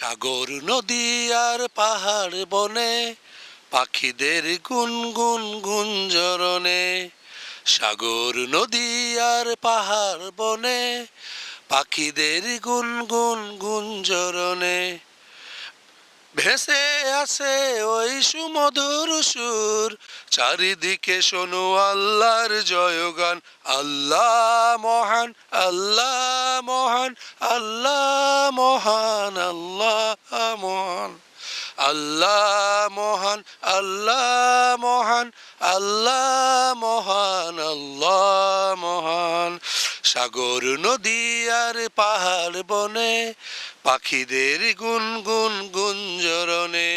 সাগর নদী আর পাহাড় বনে পাখিদের গুনগুন গুঞ্জরণে। সাগর নদী আর পাহাড় বনে পাখিদের গুনগুন গুঞ্জরণে। ভেসে আসে ওই সুমধুর সুর, চারিদিকে শোনো আল্লাহর জয়গান। আল্লাহ মহান, আল্লাহ মহান, আল্লাহ মহান, আল্লাহ মহান, আল্লাহ মহান, আল্লাহ মহান, আল্লাহ মহান, আল্লাহ মহান। সাগর নদী আর পাহাড় বনে পাখিদের গুনগুন গুঞ্জরণে।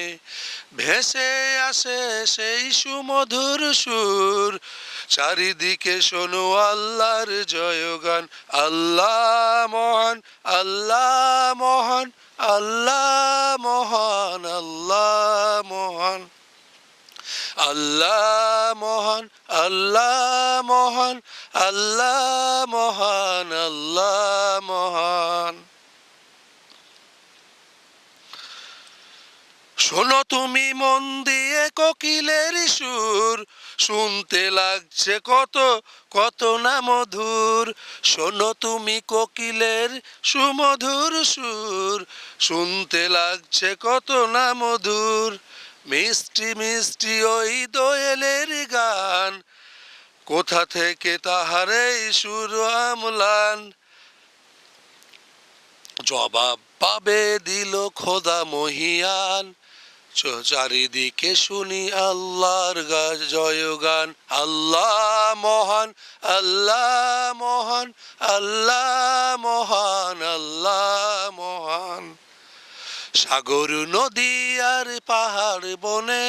ভেসে আসে সেই সুমধুর সুর, চারিদিকে শোনো আল্লাহর জয়গান। আল্লাহ মহান, আল্লাহ মহান, আল্লাহ মহান, আল্লাহ মহান, আল্লাহ মহান, আল্লাহ মহান, আল্লাহ মহান, আল্লাহ মহান। শোনো তুমি মন দিয়ে কোকিলের সুর, শুনতে লাগছে কত কত না মধুর। শোনো তুমি কোকিলের সুমধুর সুর, শুনতে লাগছে কত না মধুর। মিষ্টি মিষ্টি ওই দোয়েলের গান, কোথা থেকে তাহার এই সুর আমলান। জবাব পাবে দিল খোদা মহিয়ান, চারিদিকে শুনি আল্লাহর জয়গান। আল্লাহ মহান, আল্লাহ মহান, আল্লাহ মহান, আল্লাহ মহান। সাগর নদী আর পাহাড় বনে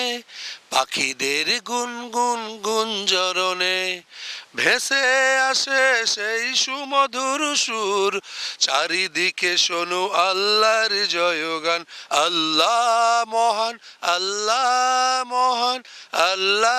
পাখিদের গুনগুন গুঞ্জরণে। ভেসে আসে সেই সুমধুর সুর, চারিদিকে শোনো আল্লাহর জয়গান। আল্লাহ মহান, আল্লাহ মহান, আল্লাহ